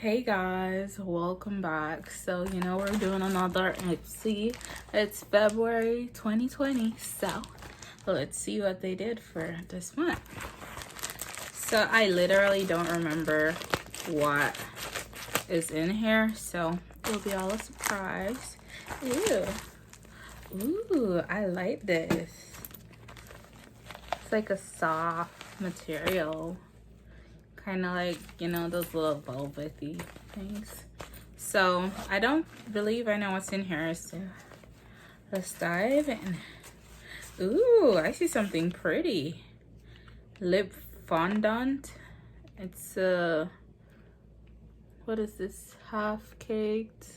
Hey guys, welcome back. So we're doing another Ipsy. It's February 2020, so let's see what they did for this month. So I literally don't remember what is in here, so it'll be all a surprise. Ooh, I like this. It's like a soft material, kind of like those little velvety things. So I don't believe I know what's in here, so let's dive in. Ooh, I see something pretty. Lip fondant. It's what is this, half caked?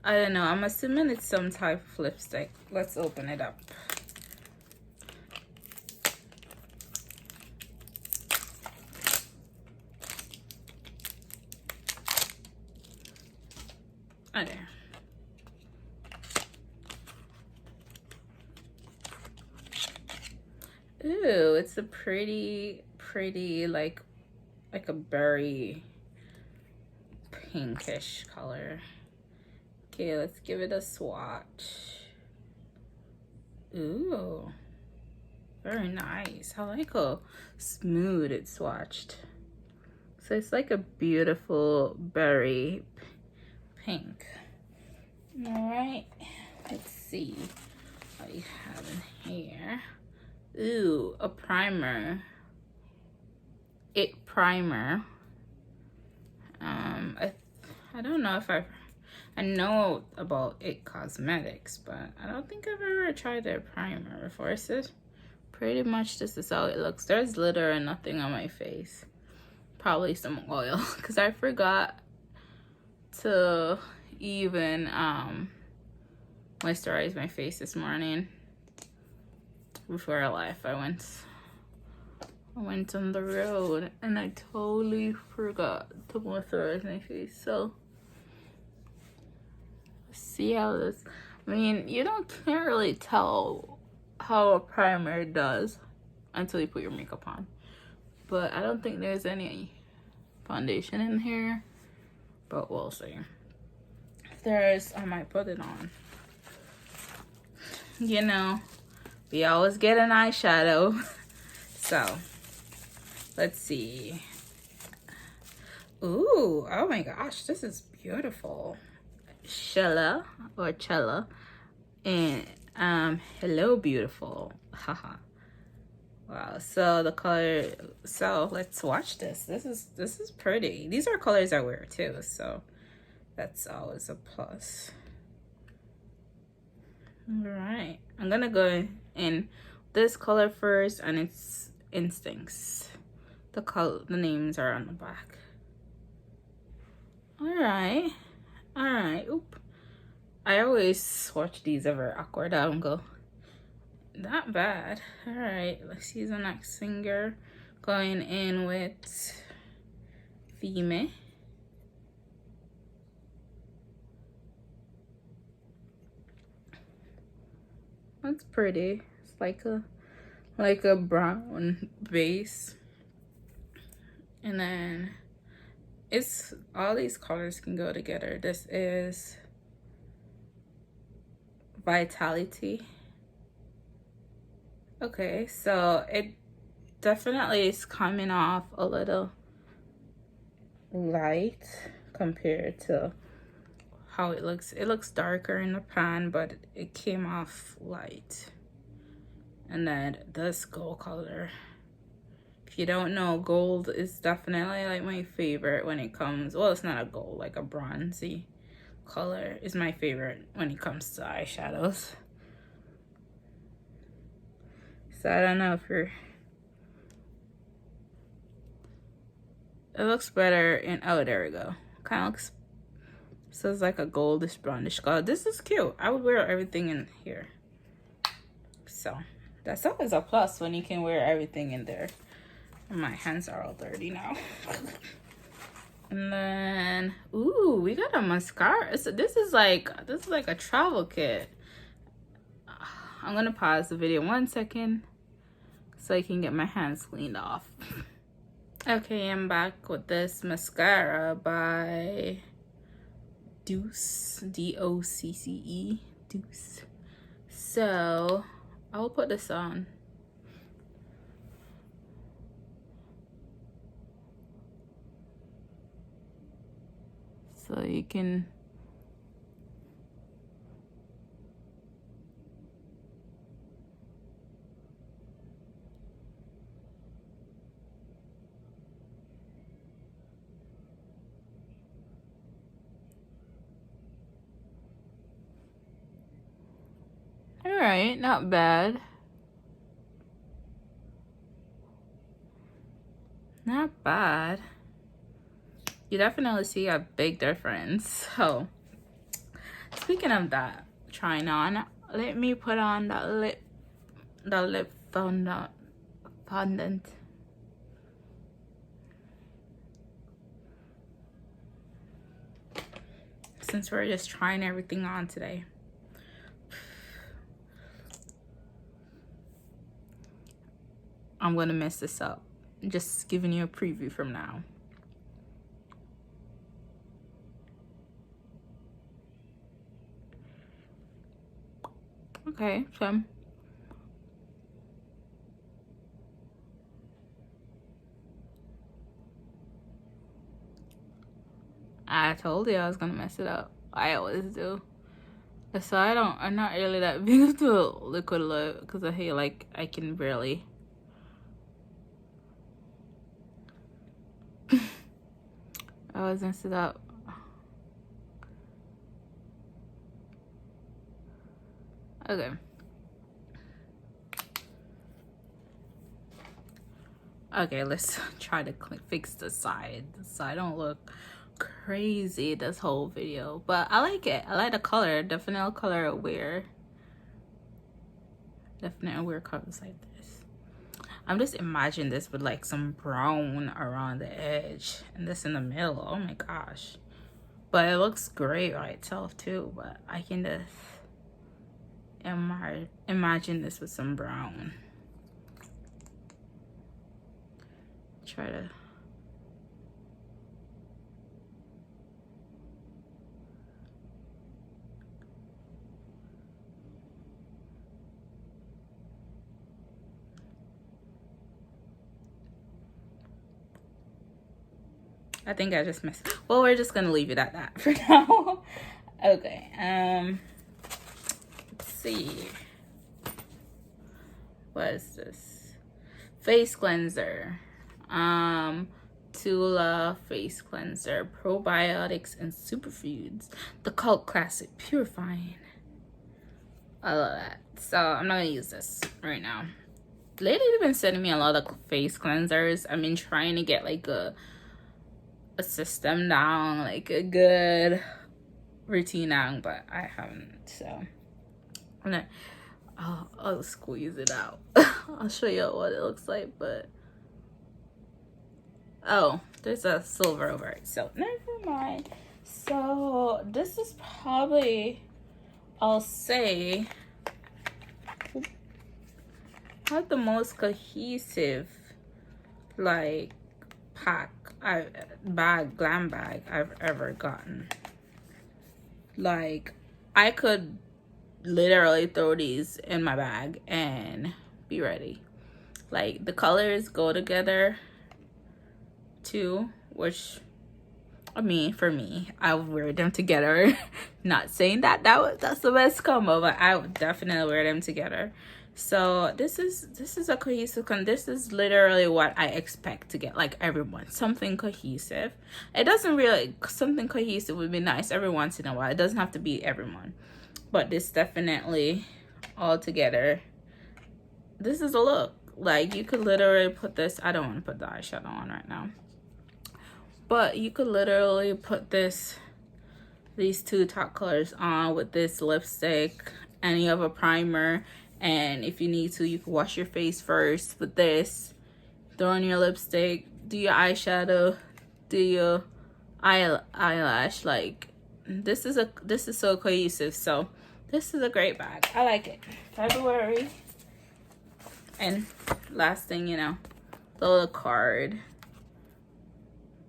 I don't know, I'm assuming it's some type of lipstick. Let's open it up. Okay. Ooh, it's a pretty like a berry pinkish color. Okay, let's give it a swatch. Ooh, very nice. I like how smooth it's swatched. So it's like a beautiful berry pink. All right, let's see what you have in here. Ooh, a primer. It primer. I don't know if I know about It Cosmetics, but I don't think I've ever tried their primer before. It's just pretty much this is how it looks. There's glitter and nothing on my face. Probably some oil, because I forgot to even moisturize my face this morning. Before I left, I went on the road and I totally forgot to moisturize my face. So see how this, I mean, you can't really tell how a primer does until you put your makeup on. But I don't think there's any foundation in here, but we'll see. If there is, I might put it on. We always get an eyeshadow. So let's see. Ooh, oh my gosh, this is beautiful. Cella and hello beautiful. Haha. Wow, so the color, so let's watch this. This is pretty. These are colors I wear too, so that's always a plus. All right, I'm gonna go in this color first, and it's Instincts. The names are on the back. All right. Oop, I always swatch these over awkward. I don't go, not bad. All right, let's see the next finger. Going in with Fime. That's pretty. It's like a brown base, and then it's all these colors can go together. This is Vitality. Okay, so it definitely is coming off a little light compared to how it looks. It looks darker in the pan, but it came off light. And then this gold color, if you don't know, gold is definitely like my favorite when it comes, well, it's not a gold, like a bronzy color is my favorite when it comes to eyeshadows. So I don't know if it looks better in, oh, there we go. Kind of looks, so it's like a goldish brownish color. This is cute. I would wear everything in here. So that's always a plus when you can wear everything in there. And my hands are all dirty now. And then, ooh, we got a mascara. So this is like a travel kit. I'm gonna pause the video 1 second so I can get my hands cleaned off. Okay, I'm back with this mascara by Deuce, D-O-C-C-E, Deuce. So I'll put this on. So you can Alright, not bad. Not bad. You definitely see a big difference. So, speaking of that, trying on, let me put on the lip fondant. Since we're just trying everything on today. I'm gonna mess this up. Just giving you a preview from now. Okay, so I told you I was gonna mess it up. I always do. So I'm not really that big of the liquid lip because I feel like I can barely. I always mess it up. Okay. Okay, let's try to fix the side so I don't look crazy this whole video. But I like it. I like the color. Definitely color aware. Definitely aware colors like this. I'm just imagining this with like some brown around the edge and this in the middle. Oh my gosh. But it looks great by itself too. But I can just imagine this with some brown. Try to I think I just missed. Well, we're just gonna leave it at that for now. Okay. Let's see. What is this? Face cleanser. Tula face cleanser, probiotics and superfoods. The cult classic, purifying. I love that. So I'm not gonna use this right now. Lately, they've been sending me a lot of face cleansers. I've been trying to get like a system down, like a good routine down, but I haven't. So I'll squeeze it out. I'll show you what it looks like. But oh, there's a silver over it, so never mind. So this is probably, I'll say, not the most cohesive like glam bag I've ever gotten. Like I could literally throw these in my bag and be ready. Like the colors go together too, which I mean, for me, I would wear them together. Not saying that's the best combo, but I would definitely wear them together. So this is a cohesive this is literally what I expect to get, like everyone, something cohesive. It doesn't really, something cohesive would be nice every once in a while. It doesn't have to be everyone, but this definitely all together. This is a look. Like you could literally put this, I don't want to put the eyeshadow on right now, but you could literally put these two top colors on with this lipstick, and you have a primer. And if you need to, you can wash your face first with this, throw on your lipstick, do your eyeshadow, do your eyelash. Like this is so cohesive. So this is a great bag. I like it. February. And last thing, you know, the little card.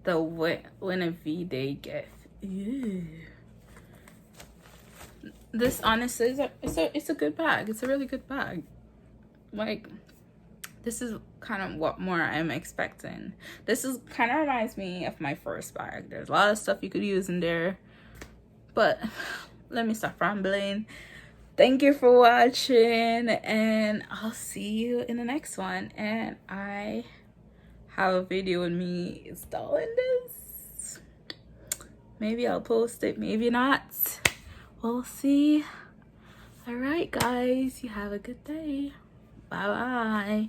the Winner V-Day gift. Ew. This honestly is it's a good bag. It's a really good bag. Like, this is kind of what more I'm expecting. This is kind of reminds me of my first bag. There's a lot of stuff you could use in there, but let me stop rambling. Thank you for watching, and I'll see you in the next one. And I have a video with me installing this. Maybe I'll post it, maybe not. We'll see. All right, guys, you have a good day. Bye bye.